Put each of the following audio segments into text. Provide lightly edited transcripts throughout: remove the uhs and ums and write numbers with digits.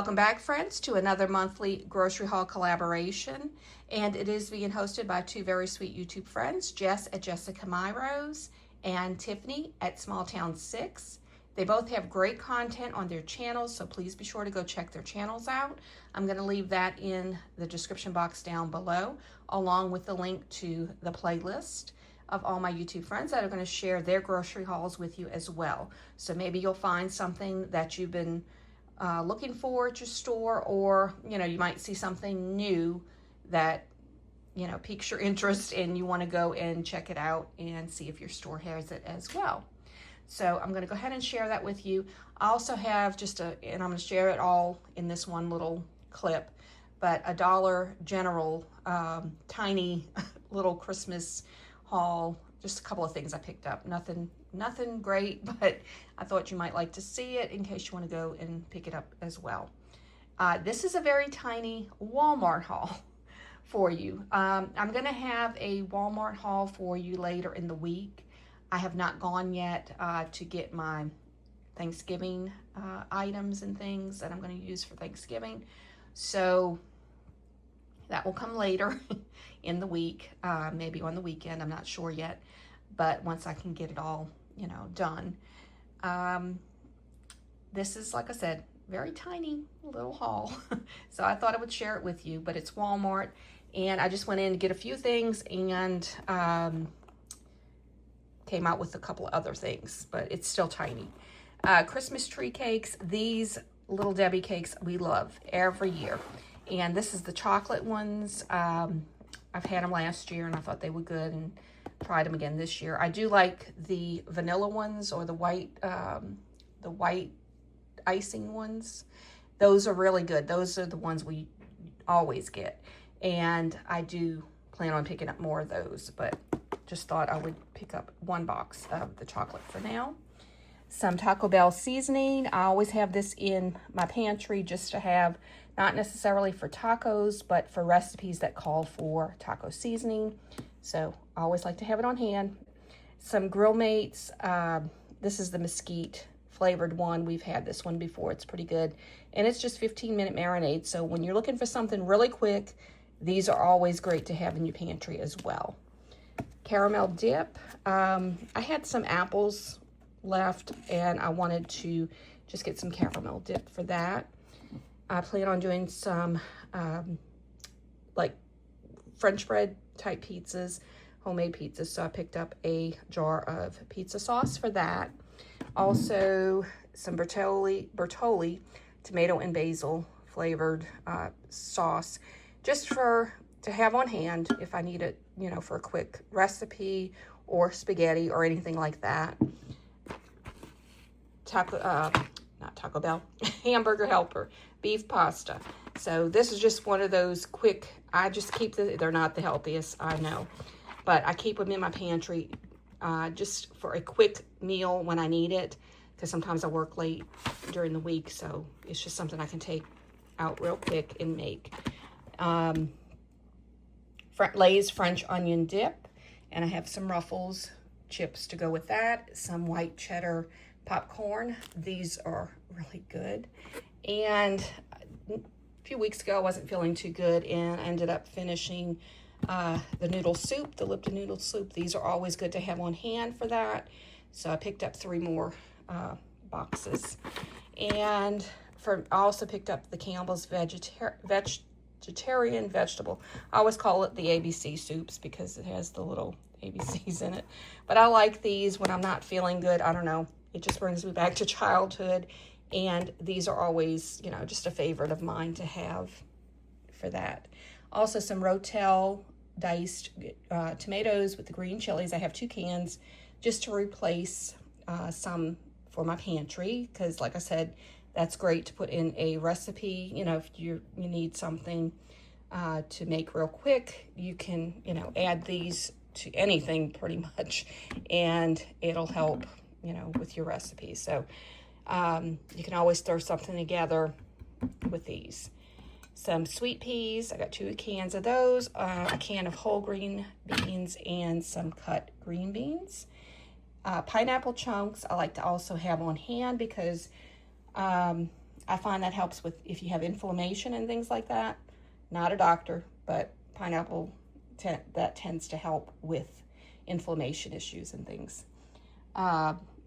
Welcome back, friends, to another monthly grocery haul collaboration. And it is being hosted by two very sweet YouTube friends, Jess at Jessica My Rose and Tiffany at Small Town 6. They both have great content on their channels, so please be sure to go check their channels out. I'm going to leave that in the description box down below, along with the link to the playlist of all my YouTube friends that are going to share their grocery hauls with you as well. So maybe you'll find something that you've been looking for at your store, or you might see something new that piques your interest and you want to go and check it out and see if your store has it as well. So I'm going to go ahead and share that with you. I also have and I'm going to share it all in this one little clip, but a Dollar General tiny little Christmas haul. Just a couple of things I picked up. Nothing great, but I thought you might like to see it in case you want to go and pick it up as well. This is a very tiny Walmart haul for you. I'm going to have a Walmart haul for you later in the week. I have not gone yet to get my Thanksgiving items and things that I'm going to use for Thanksgiving. So that will come later in the week, maybe on the weekend. I'm not sure yet, but once I can get it all, done. This is, like I said, very tiny little haul. So I thought I would share it with you, but it's Walmart, and I just went in to get a few things and came out with a couple of other things, but it's still tiny. Christmas tree cakes. These Little Debbie cakes we love every year. And this is the chocolate ones. I've had them last year and I thought they were good and tried them again this year. I do like the vanilla ones, or the white icing ones. Those are really good. Those are the ones we always get. And I do plan on picking up more of those, but just thought I would pick up one box of the chocolate for now. Some Taco Bell seasoning. I always have this in my pantry just to have, not necessarily for tacos, but for recipes that call for taco seasoning. So I always like to have it on hand. Some Grill Mates. This is the mesquite flavored one. We've had this one before. It's pretty good. And it's just 15-minute marinade. So when you're looking for something really quick, these are always great to have in your pantry as well. Caramel dip. I had some apples left and I wanted to just get some caramel dip for that. I plan on doing some like French bread type pizzas, homemade pizzas. So I picked up a jar of pizza sauce for that. Also some Bertolli tomato and basil flavored sauce, just to have on hand if I need it, for a quick recipe or spaghetti or anything like that. Not Taco Bell, Hamburger Helper, beef pasta. So this is just one of those quick, I just keep they're not the healthiest, I know, but I keep them in my pantry just for a quick meal when I need it, because sometimes I work late during the week, so it's just something I can take out real quick and make. Lay's French onion dip, and I have some Ruffles chips to go with that, some white cheddar popcorn. These are really good. And a few weeks ago I wasn't feeling too good and I ended up finishing the noodle soup, the Lipton noodle soup. These are always good to have on hand for that. So I picked up 3 more boxes. And I also picked up the Campbell's vegetarian vegetable. I always call it the ABC soups because it has the little ABCs in it. But I like these when I'm not feeling good. I don't know. It just brings me back to childhood. And these are always, just a favorite of mine to have for that. Also some Rotel diced tomatoes with the green chilies. I have 2 cans just to replace some for my pantry, because like I said, that's great to put in a recipe. If you need something to make real quick, you can, add these to anything pretty much, and it'll help, with your recipe. So you can always throw something together with these. Some sweet peas. I got 2 cans of those, a can of whole green beans, and some cut green beans. Pineapple chunks I like to also have on hand because I find that helps with if you have inflammation and things like that. Not a doctor, but pineapple that tends to help with inflammation issues and things.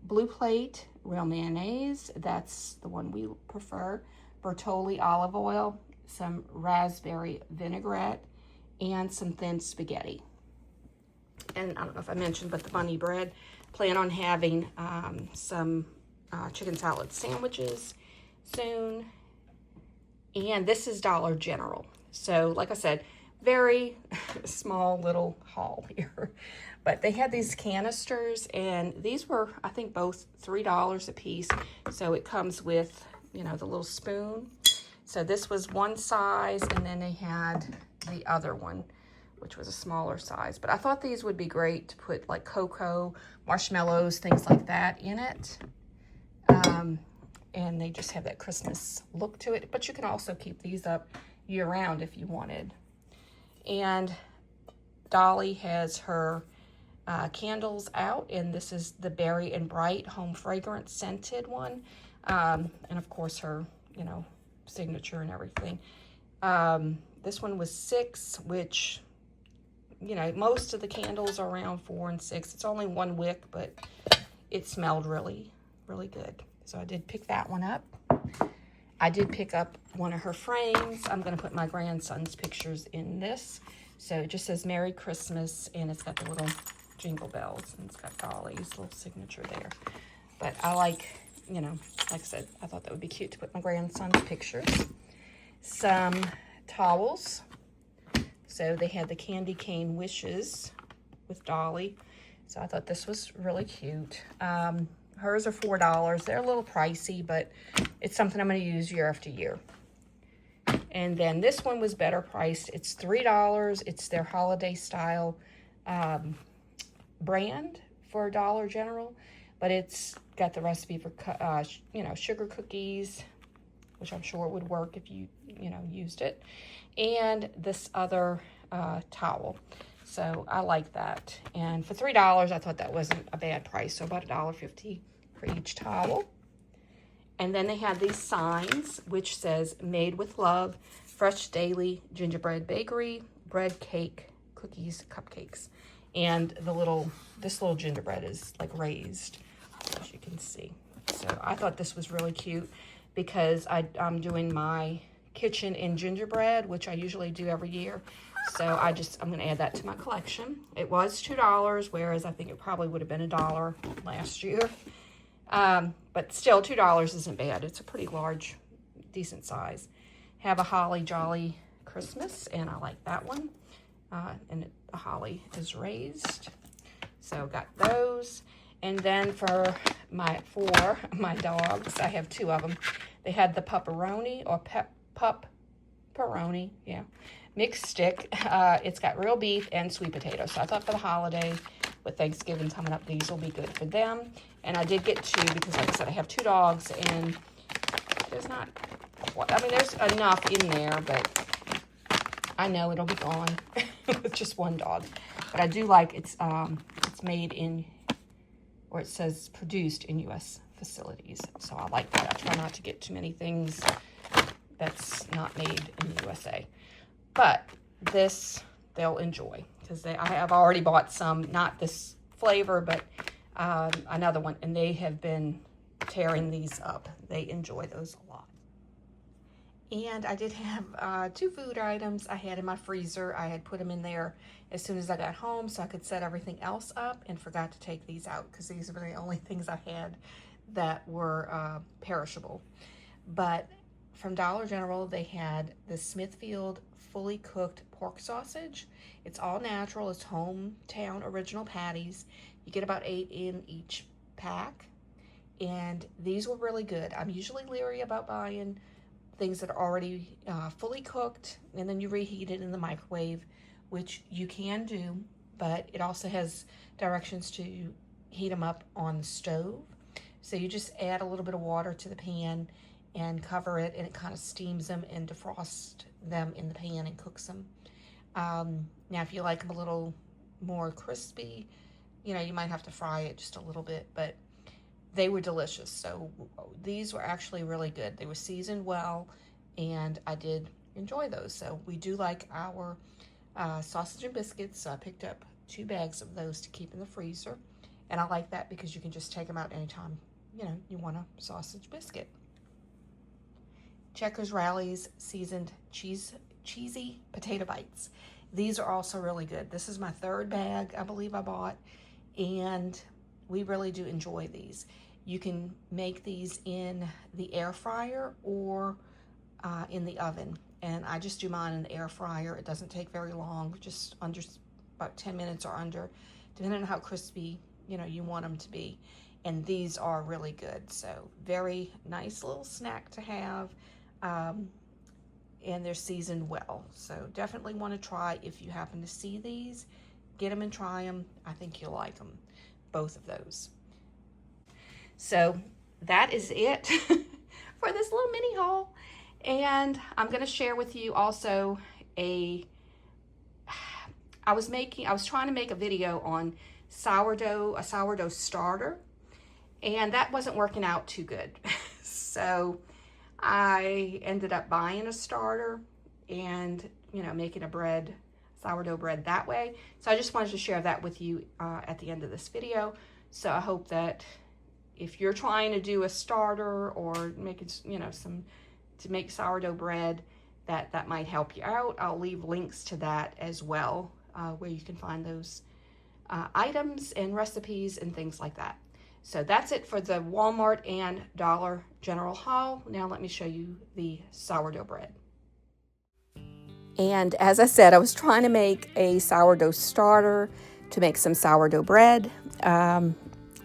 Blue Plate real mayonnaise, that's the one we prefer. Bertolli olive oil, some raspberry vinaigrette, and some thin spaghetti. And I don't know if I mentioned, but the bunny bread. Plan on having some chicken salad sandwiches soon. And this is Dollar General. So like I said, very small little haul here. But they had these canisters, and these were, I think, both $3 a piece. So it comes with, you know, the little spoon. So this was one size, and then they had the other one, which was a smaller size. But I thought these would be great to put like cocoa, marshmallows, things like that in it. And they just have that Christmas look to it. But you can also keep these up year-round if you wanted. And Dolly has her candles out, and this is the Berry and Bright Home Fragrance Scented one. And of course her, you know, signature and everything. This one was $6, which, you know, most of the candles are around $4 and $6. It's only one wick, but it smelled really, really good. So I did pick that one up. I did pick up one of her frames. I'm going to put my grandson's pictures in this. So it just says Merry Christmas, and it's got the little jingle bells, and it's got Dolly's little signature there. But I like, you know, like I said, I thought that would be cute to put my grandson's pictures. Some towels. So they had the candy cane wishes with Dolly. So I thought this was really cute. Hers are $4. They're a little pricey, but it's something I'm going to use year after year. And then this one was better priced. It's $3. It's their holiday style brand for Dollar General, but it's got the recipe for, you know, sugar cookies, which I'm sure would work if you know, used it. And this other towel. So I like that. And for $3, I thought that wasn't a bad price. So about $1.50 for each towel. And then they had these signs, which says Made with Love, Fresh Daily Gingerbread Bakery, Bread Cake, Cookies, Cupcakes. And this little gingerbread is like raised, as you can see. So I thought this was really cute because I'm doing my kitchen in gingerbread, which I usually do every year. So I'm going to add that to my collection. It was $2, whereas I think it probably would have been $1 last year. But still, $2 isn't bad. It's a pretty large, decent size. Have a Holly Jolly Christmas, and I like that one. And the holly is raised. So got those. And then for my dogs, I have two of them. They had the pepperoni or pepperoni, yeah, mixed stick. It's got real beef and sweet potato. So I thought for the holiday, with Thanksgiving coming up, these will be good for them. And I did get two because, like I said, I have two dogs, and there's not, I mean, there's enough in there, but I know it'll be gone with just one dog. But I do like it's made in, or it says produced in U.S. facilities. So I like that. I try not to get too many things that's not made in the USA. But this they'll enjoy because I have already bought some, not this flavor, but another one, and they have been tearing these up. They enjoy those a lot. And I did have two food items I had in my freezer. I had put them in there as soon as I got home so I could set everything else up, and forgot to take these out because these were the only things I had that were perishable. But from Dollar General, they had the Smithfield fully cooked pork sausage. It's all natural. It's hometown original patties. You get about 8 in each pack. And these were really good. I'm usually leery about buying things that are already fully cooked, and then you reheat it in the microwave, which you can do, but it also has directions to heat them up on the stove. So you just add a little bit of water to the pan and cover it, and it kind of steams them and defrosts them in the pan and cooks them. Now, if you like them a little more crispy, you know, you might have to fry it just a little bit, but they were delicious. So these were actually really good. They were seasoned well, and I did enjoy those. So we do like our sausage and biscuits. So I picked up 2 bags of those to keep in the freezer. And I like that because you can just take them out anytime, you know, you want a sausage biscuit. Checkers Rally's seasoned cheesy potato bites. These are also really good. This is my 3rd bag, I believe I bought, and we really do enjoy these. You can make these in the air fryer or in the oven, and I just do mine in the air fryer. It doesn't take very long, just under about 10 minutes or under, depending on how crispy, you know, you want them to be. And these are really good. So very nice little snack to have. And they're seasoned well. So definitely want to try, if you happen to see these, get them and try them. I think you'll like them, both of those. So that is it for this little mini haul. And I'm going to share with you also I was trying to make a video on sourdough, a sourdough starter, and that wasn't working out too good. So I ended up buying a starter and, you know, making a bread, sourdough bread that way. So I just wanted to share that with you at the end of this video. So I hope that if you're trying to do a starter or making, you know, to make sourdough bread, that might help you out. I'll leave links to that as well, where you can find those items and recipes and things like that. So that's it for the Walmart and Dollar General haul. Now let me show you the sourdough bread. And as I said, I was trying to make a sourdough starter to make some sourdough bread. And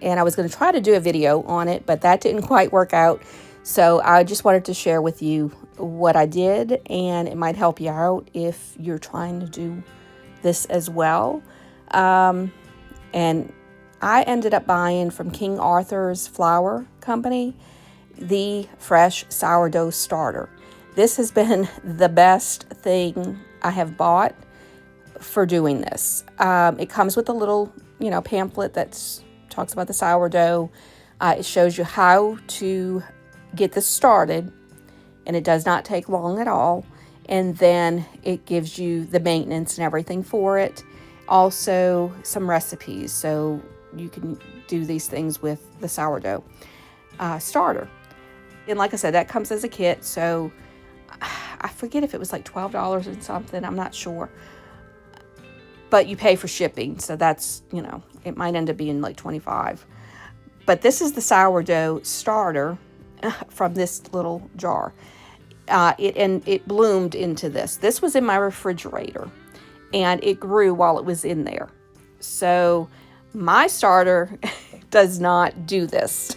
I was going to try to do a video on it, but that didn't quite work out. So I just wanted to share with you what I did, and it might help you out if you're trying to do this as well. And I ended up buying from King Arthur's Flour Company the fresh sourdough starter. This has been the best thing I have bought for doing this. It comes with a little, you know, pamphlet that talks about the sourdough. It shows you how to get this started, and it does not take long at all. And then it gives you the maintenance and everything for it. Also some recipes, so you can do these things with the sourdough starter. And like I said, that comes as a kit. So I forget if it was like $12 and something. I'm not sure. But you pay for shipping. So that's, you know, it might end up being like $25. But this is the sourdough starter from this little jar. It bloomed into this. This was in my refrigerator, and it grew while it was in there. So my starter does not do this,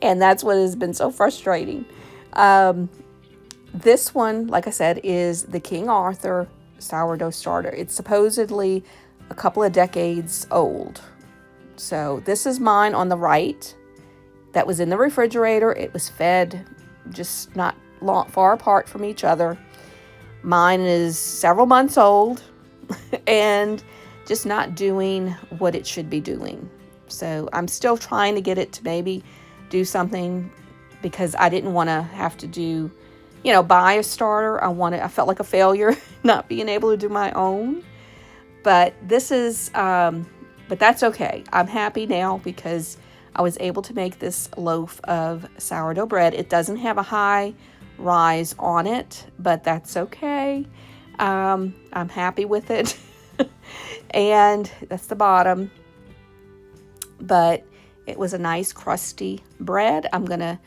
and that's what has been so frustrating. This one, like I said, is the King Arthur sourdough starter. It's supposedly a couple of decades old. So this is mine on the right that was in the refrigerator. It was fed just not far apart from each other. Mine is several months old and just not doing what it should be doing. So I'm still trying to get it to maybe do something, because I didn't want to have to do, you know, buy a starter. I felt like a failure not being able to do my own. But this is, but that's okay. I'm happy now because I was able to make this loaf of sourdough bread. It doesn't have a high rise on it, but that's okay. I'm happy with it. And that's the bottom. But it was a nice crusty bread. I'm going to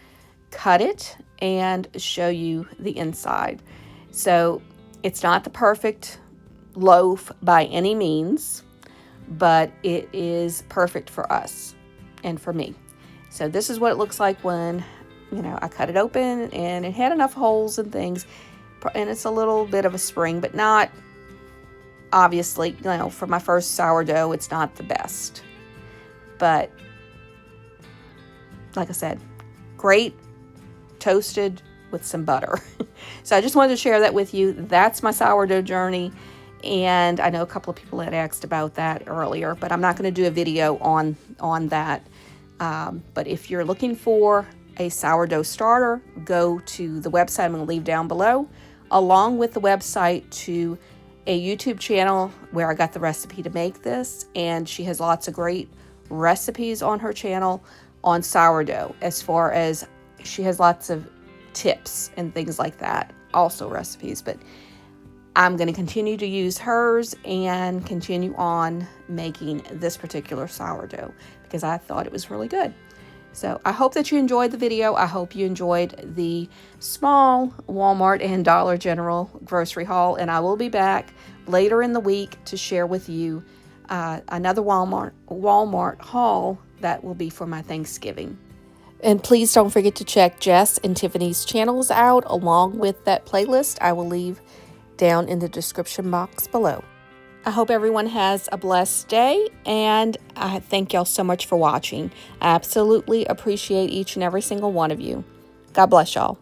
cut it and show you the inside. So it's not the perfect loaf by any means, but it is perfect for us and for me. So this is what it looks like when, you know, I cut it open, and it had enough holes and things, and it's a little bit of a spring, but not, obviously, you know, for my first sourdough, it's not the best. But like I said, great toasted with some butter. So I just wanted to share that with you. That's my sourdough journey. And I know a couple of people had asked about that earlier, but I'm not going to do a video on that. But if you're looking for a sourdough starter, go to the website I'm going to leave down below, along with the website to a YouTube channel where I got the recipe to make this. And she has lots of great recipes on her channel on sourdough, as far as she has lots of tips and things like that, also recipes. But I'm going to continue to use hers and continue on making this particular sourdough because I thought it was really good. So I hope that you enjoyed the video. I hope you enjoyed the small Walmart and Dollar General grocery haul. And I will be back later in the week to share with you another Walmart haul that will be for my Thanksgiving. And please don't forget to check Jess and Tiffany's channels out along with that playlist I will leave down in the description box below. I hope everyone has a blessed day, and I thank y'all so much for watching. I absolutely appreciate each and every single one of you. God bless y'all.